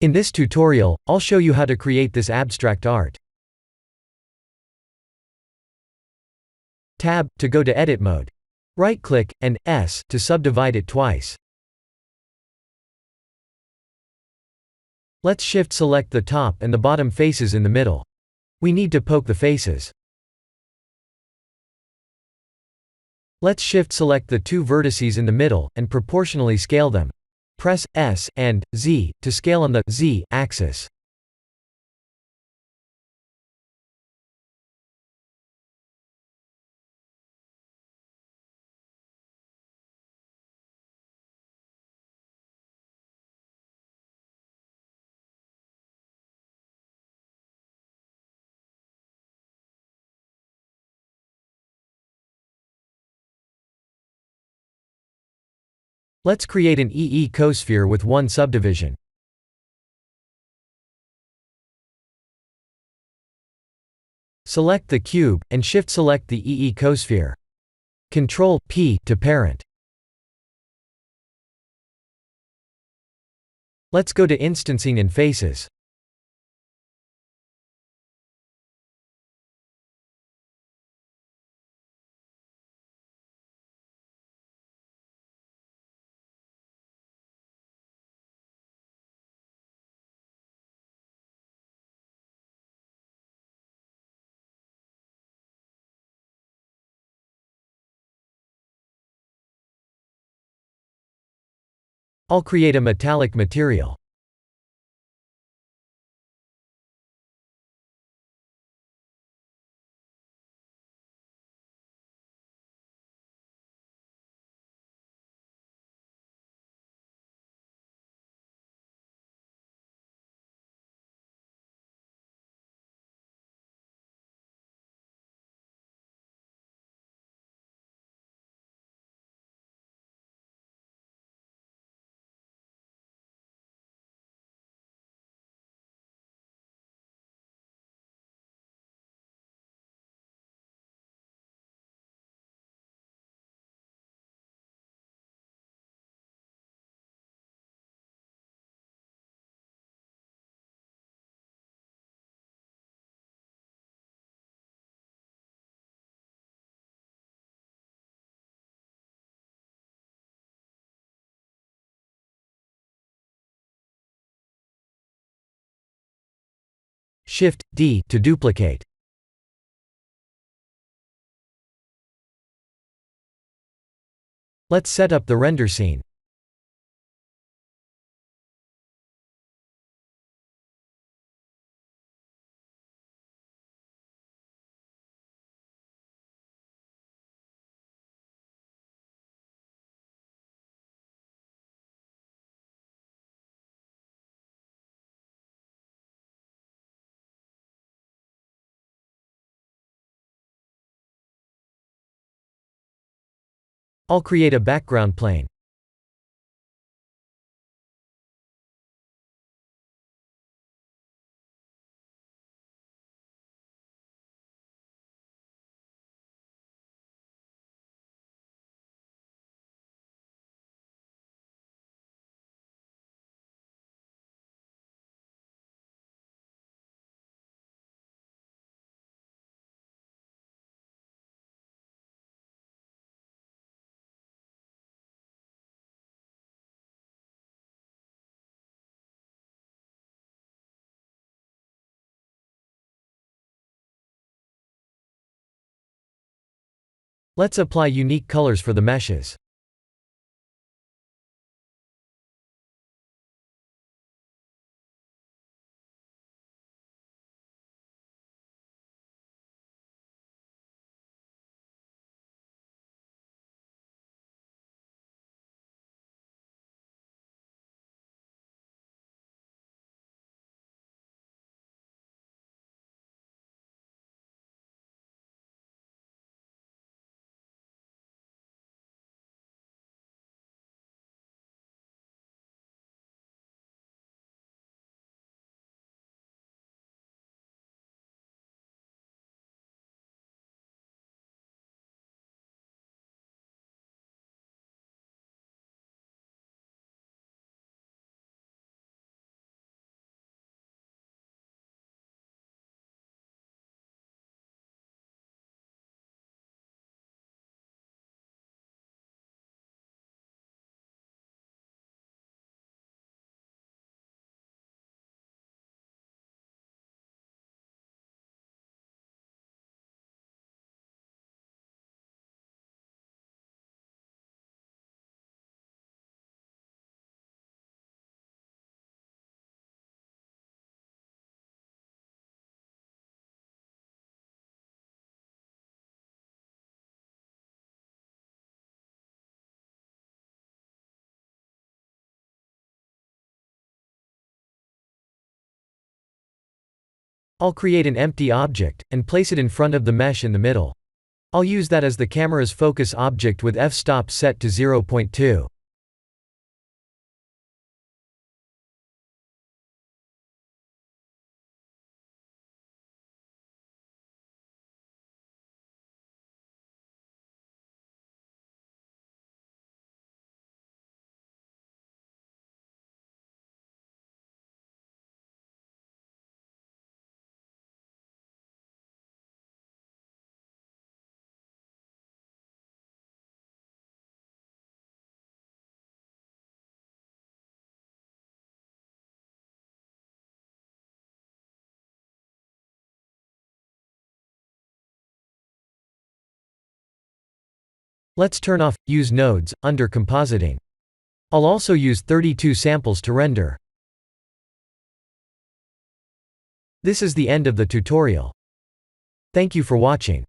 In this tutorial, I'll show you how to create this abstract art. Tab, to go to edit mode. Right-click, and S, to subdivide it twice. Let's shift-select the top and the bottom faces in the middle. We need to poke the faces. Let's shift-select the two vertices in the middle, and proportionally scale them. Press S and Z to scale on the Z axis. Let's create an EE cosphere with one subdivision. Select the cube, and shift-select the EE cosphere. Ctrl-P to parent. Let's go to instancing and faces. I'll create a metallic material. Shift-D to duplicate. Let's set up the render scene. I'll create a background plane. Let's apply unique colors for the meshes. I'll create an empty object, and place it in front of the mesh in the middle. I'll use that as the camera's focus object with f-stop set to 0.2. Let's turn off Use Nodes under Compositing. I'll also use 32 samples to render. This is the end of the tutorial. Thank you for watching.